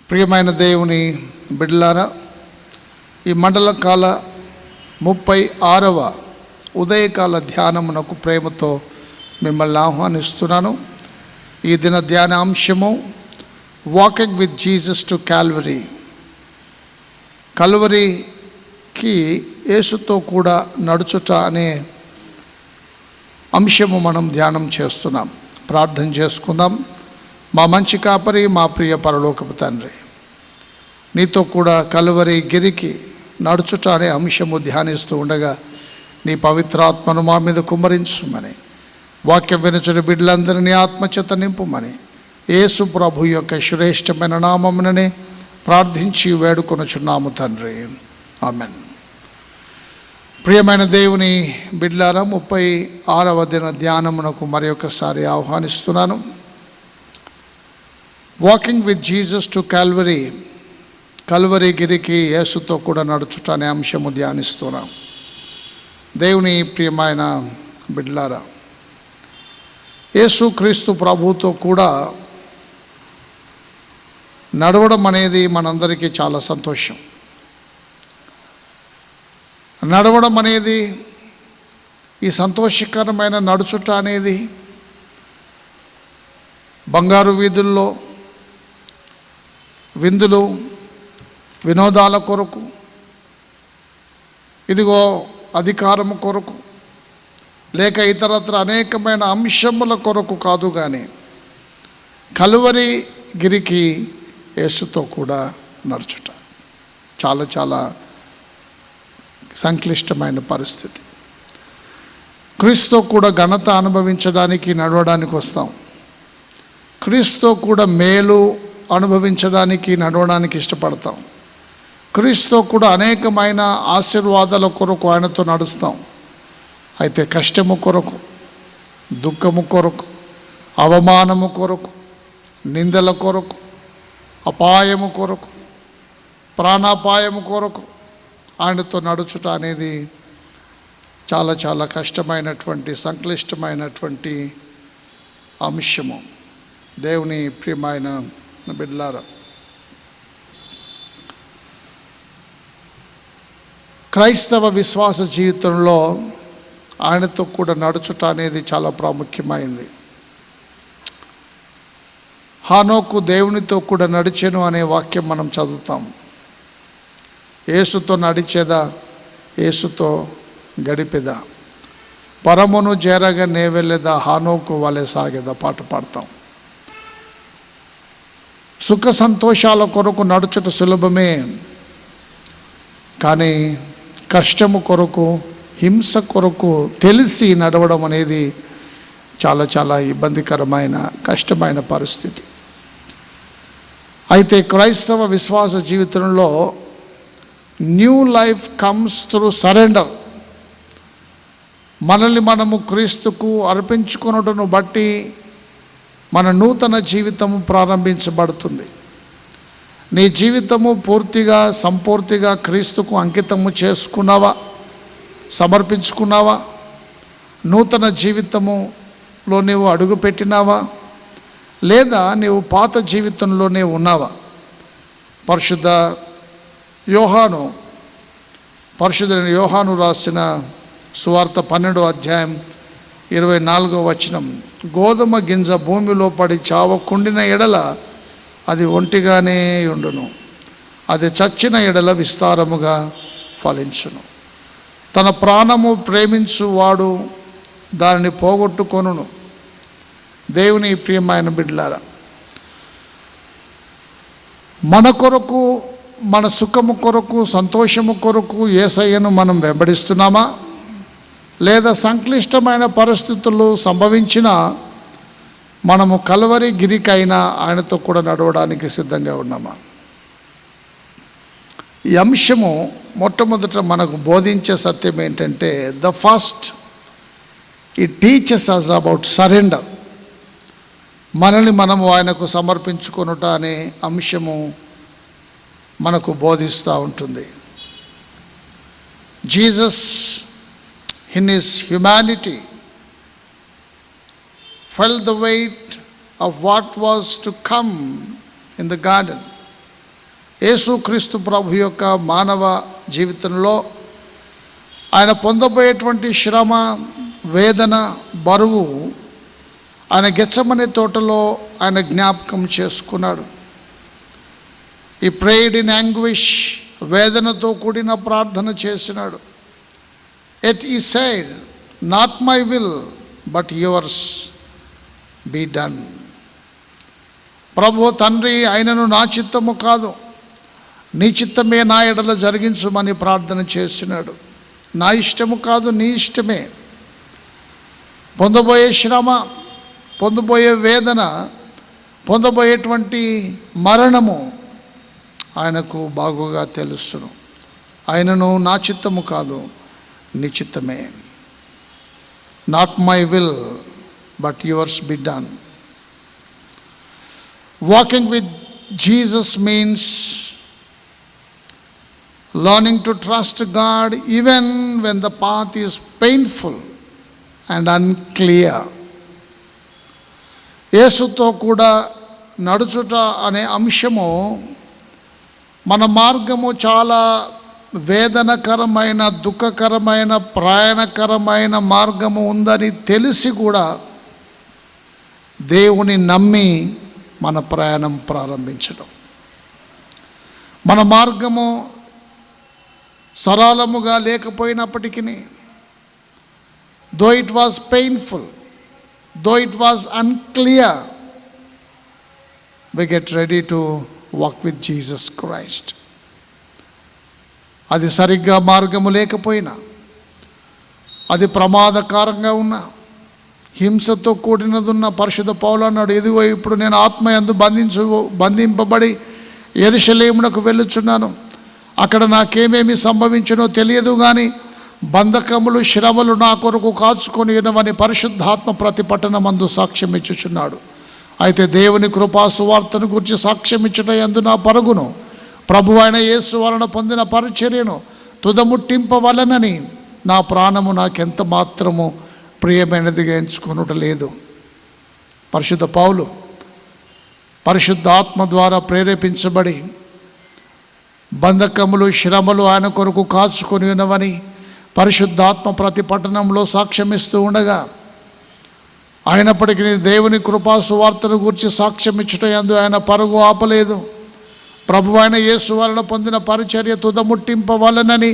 ప్రియమైన దేవుని బిడ్డలారా, ఈ మండల కాల 36వ ఉదయకాల ధ్యానమునకు ప్రేమతో మిమ్మల్ని ఆహ్వానిస్తున్నాను. ఈ దిన ధ్యానాంశము walking with Jesus to Calvary. కల్వరీకి యేసుతో కూడా నడుచుట అనే అంశము మనం ధ్యానం చేస్తున్నాం. ప్రార్థన చేసుకుందాం. మా మంచి కాపరి, మా ప్రియ పరలోకపు తండ్రి, నీతో కూడా కల్వరీ గిరికి నడుచుట అనే అంశము ధ్యానిస్తూ ఉండగా నీ పవిత్రాత్మను మా మీద కుమ్మరించుమని, వాక్యం వినుచుని బిడ్డలందరినీ ఆత్మచేత నింపుమని యేసు ప్రభు యొక్క శ్రేష్టమైన నామముననే ప్రార్థించి వేడుకొనుచున్నాము తండ్రి, ఆమెన్. ప్రియమైన దేవుని బిడ్డలారా, 36వ దిన ధ్యానమునకు మరి ఒకసారి ఆహ్వానిస్తున్నాను. Walking with Jesus to Calvary, Calvary గిరికి యేసుతో కూడా నడుచుట అనే అంశము ధ్యానిస్తున్నాం. దేవుని ప్రియమైన బిడ్డలారా, యేసు క్రీస్తు ప్రభుతో కూడా నడవడం అనేది మనందరికీ చాలా సంతోషం. నడవడం అనేది, ఈ సంతోషకరమైన నడుచుట అనేది బంగారు వీధుల్లో విందులు వినోదాల కొరకు, ఇదిగో అధికారము కొరకు, లేక ఇతరత్ర అనేకమైన అంశముల కొరకు కాదు, కానీ కల్వరీ గిరికి యేసుతో కూడా నడుచుట చాలా చాలా సంక్లిష్టమైన పరిస్థితి. క్రీస్తుతో కూడా ఘనత అనుభవించడానికి నడవడానికి వస్తాం. క్రీస్తుతో కూడా మేలు అనుభవించడానికి నడవడానికి ఇష్టపడతాం. క్రీస్తుతో కూడా అనేకమైన ఆశీర్వాదాల కొరకు ఆయనతో నడుస్తాం. అయితే కష్టము కొరకు, దుఃఖము కొరకు, అవమానము కొరకు, నిందల కొరకు, అపాయము కొరకు, ప్రాణాపాయము కొరకు ఆయనతో నడుచుట అనేది చాలా చాలా కష్టమైనటువంటి సంక్లిష్టమైనటువంటి అంశము. దేవుని ప్రియమైన బిడ్డలారా, క్రైస్తవ విశ్వాస జీవితంలో ఆయనతో కూడా నడుచుట అనేది చాలా ప్రాముఖ్యమైంది. హానోకు దేవునితో కూడా నడిచెను అనే వాక్యం మనం చదువుతాం. యేసుతో నడిచేదా, యేసుతో గడిపేదా, పరమును చేరగా నే వెళ్ళేదా, హానోకు వలె సాగేదా పాట పాడతాం. సుఖ సంతోషాల కొరకు నడుచుట సులభమే, కానీ కష్టము కొరకు, హింస కొరకు తెలిసి నడవడం అనేది చాలా చాలా ఇబ్బందికరమైన కష్టమైన పరిస్థితి. అయితే క్రైస్తవ విశ్వాస జీవితంలో new life comes through surrender. మనల్ని మనము క్రీస్తుకు అర్పించుకొనుటను బట్టి మన నూతన జీవితము ప్రారంభించబడుతుంది. నీ జీవితము పూర్తిగా సంపూర్తిగా క్రీస్తుకు అంకితము చేసుకున్నావా, సమర్పించుకున్నావా? నూతన జీవితములో నీవు అడుగుపెట్టినావా, లేదా నీవు పాత జీవితంలోనే ఉన్నావా? పరిశుద్ధ యోహాను రాసిన సువార్త 12వ అధ్యాయం 24వ వచనం, గోధుమ గింజ భూమిలో పడి చావకుండిన ఎడల అది ఒంటిగానే ఉండును, అది చచ్చిన ఎడల విస్తారముగా ఫలించును. తన ప్రాణము ప్రేమించువాడు దానిని పోగొట్టుకొనును. దేవుని ప్రియమైన బిడ్డలారా, మన కొరకు, మన సుఖము కొరకు, సంతోషము కొరకు యేసయ్యను మనం వెంబడిస్తున్నామా, లేదా సంక్లిష్టమైన పరిస్థితులు సంభవించినా మనము కల్వరీ గిరికైనా ఆయనతో కూడా నడవడానికి సిద్ధంగా ఉన్నామా? ఈ అంశము మొట్టమొదట మనకు బోధించే సత్యం ఏంటంటే, the first it teaches us about surrender. మనల్ని మనము ఆయనకు సమర్పించుకొనుట అనే అంశము మనకు బోధిస్తూ ఉంటుంది. Jesus in his humanity felt the weight of what was to come in the garden. యేసుక్రీస్తు ప్రభు యొక్క మానవ జీవితంలో ఆయన పొందబోయేటువంటి శ్రమ, వేదన, బరువు ఆయన గెత్సెమనే తోటలో ఆయన జ్ఞాపకం చేసుకున్నాడు. ఈ ప్రేయడ్ ఇన్ యాంగ్విష్, వేదనతో కూడిన ప్రార్థన చేసినాడు. ఎట్ ఈ సైడ్, not my will but yours be done. ప్రభు తండ్రి, ఆయనను నా చిత్తము కాదు, నీ చిత్తమే నా ఎడల జరిగించుమని ప్రార్థన చేసినాడు. నా ఇష్టము కాదు, నీ ఇష్టమే. పొందబోయే శ్రమ, పొందబోయే వేదన, పొందబోయేటువంటి మరణము ఆయనకు బాగుగా తెలుసును. ఆయనను నా చిత్తము కాదు, నీ చిత్తమే. Not my will but yours be done. Walking with Jesus means learning to trust God even when the path is painful and unclear. యేసుతో కూడా నడుచుట అనే అంశము, మన మార్గము చాలా వేదనకరమైన, దుఃఖకరమైన, ప్రయాణకరమైన మార్గము ఉందని తెలిసి కూడా దేవుని నమ్మి మన ప్రయాణం ప్రారంభించడం. మన మార్గము సరళముగా లేకపోయినప్పటికీ, though it was painful, though it was unclear, we get ready to walk with Jesus Christ. అది సరిగ్గా మార్గము లేకపోయినా, అది ప్రమాదకరంగా ఉన్న, హింసతో కూడినదున్న, పరిశుద్ధ పౌలు అన్నాడు, ఇదిగో ఇప్పుడు నేను ఆత్మయందు బంధింపబడి యెరూషలేమునకు వెళ్ళుచున్నాను, అక్కడ నాకేమేమి సంభవించునో తెలియదు, కానీ బంధకములు, శ్రమలు నా కొరకు కాచుకొని ఉన్నవని పరిశుద్ధాత్మ ప్రతి పట్టణమందు సాక్ష్యం ఇచ్చుచున్నాడు. అయితే దేవుని కృపా సువార్తను గురించి సాక్ష్యం ఇచ్చుట యందు నా పరుగును, ప్రభు అయిన యేసు వలన పొందిన పరిచర్యను తుదముట్టింపవలనని నా ప్రాణము నాకెంత మాత్రము ప్రియమైనదిగా ఎంచుకొనుట లేదు. పరిశుద్ధ పౌలు పరిశుద్ధాత్మ ద్వారా ప్రేరేపించబడి బంధకములు, శ్రమలు ఆయన కొరకు కాచుకొని ఉన్నవని పరిశుద్ధాత్మ ప్రతి పట్టణంలో సాక్ష్యమిస్తూ ఉండగా, అయినప్పటికీ దేవుని కృపా సువార్తను గురించి సాక్ష్యం ఇచ్చుట యందు ఆయన పరుగు ఆపలేదు. ప్రభు అయిన యేసు వలన పొందిన పరిచర్య తుదముట్టింపవలనని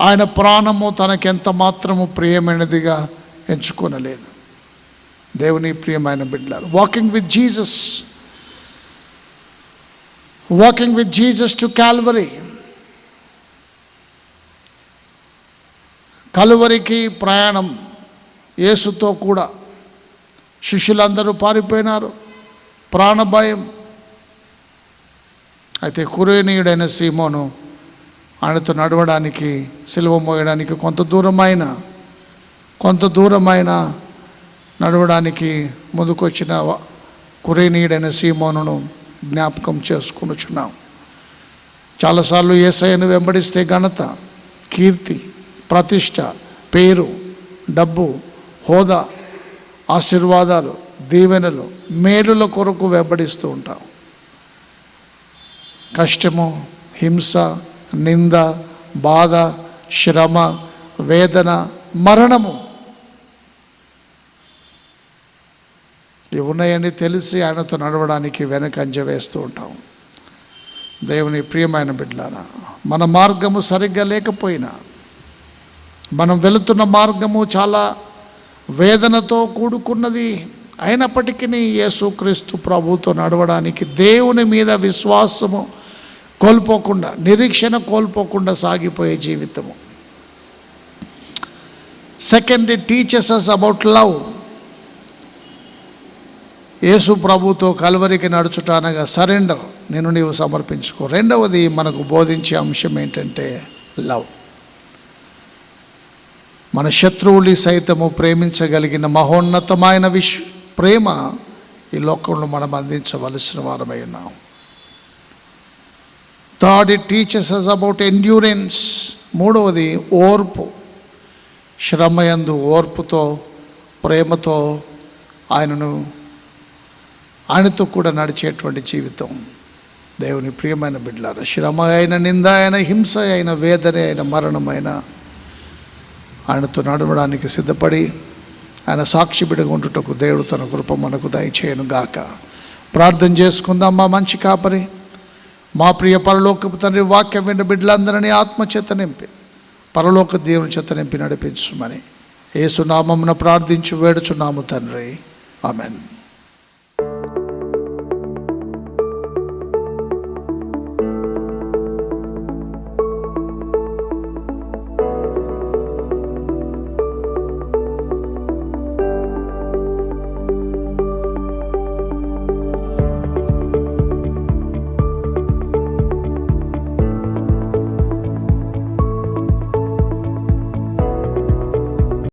ఆయన ప్రాణము తనకెంత మాత్రము ప్రియమైనదిగా ఎంచుకొనలేదు. దేవుని ప్రియమైన బిడ్డలారా, walking with Jesus, walking with Jesus to Calvary. కలువరికి ప్రయాణం యేసుతో కూడా. శిష్యులందరూ పారిపోయినారు, ప్రాణభయం. అయితే కురేనీయుడైన సీమోను ఆయనతో నడవడానికి, సిలువ మోయడానికి కొంత దూరమైన నడవడానికి ముందుకొచ్చిన కురేనీయుడైన సీమోనును జ్ఞాపకం చేసుకునిచున్నాం. చాలాసార్లు యేసయ్యను వెంబడిస్తే ఘనత, కీర్తి, ప్రతిష్ట, పేరు, డబ్బు, హోదా, ఆశీర్వాదాలు, దీవెనలు, మేలుల కొరకు వెంబడిస్తూ ఉంటాం. కష్టము, హింస, నింద, బాధ, శ్రమ, వేదన, మరణము ఇవి ఉన్నాయని తెలిసి ఆయనతో నడవడానికి వెనకంజ వేస్తూ ఉంటాం. దేవుని ప్రియమైన బిడ్డలారా, మన మార్గము సరిగ్గా లేకపోయినా, మనం వెళుతున్న మార్గము చాలా వేదనతో కూడుకున్నది అయినప్పటికీ యేసుక్రీస్తు ప్రభుతో నడవడానికి దేవుని మీద విశ్వాసము కోల్పోకుండా, నిరీక్షణ కోల్పోకుండా సాగిపోయే జీవితము. Second, it teaches us about love. యేసు ప్రభుతో కల్వరికి నడుచుట అనగా సరెండర్, నేను నీవు సమర్పించుకో. రెండవది మనకు బోధించే అంశం ఏంటంటే లవ్. మన శత్రువుని సైతము ప్రేమించగలిగిన మహోన్నతమైన ప్రేమ ఈ లోకంలో మనం అందించవలసిన వారమై ఉన్నాం. Third, it teaches us about endurance. మూడవది ఓర్పు. శ్రమయందు ఓర్పుతో, ప్రేమతో ఆయనతో కూడా నడిచేటువంటి జీవితం. దేవుని ప్రియమైన బిడ్డలారా, శ్రమ అయిన, నింద అయిన, హింస అయిన, వేదన అయిన, మరణమైన ఆయనతో నడవడానికి సిద్ధపడి ఆయన సాక్షి బిడ్డగా ఉండుటకు దేవుడు తన కృప మనకు దయచేయను గాక. ప్రార్థన చేసుకుందాం. మా మంచి కాపరి, మా ప్రియ పరలోకపు తండ్రి, వాక్యం విన్న బిడ్డలందరినీ ఆత్మచేత నింపి పరలోక దేవుని చేత నింపి నడిపించుమని యేసు నామమున ప్రార్థించి వేడుచున్నాము తండ్రి. ఆమెన్.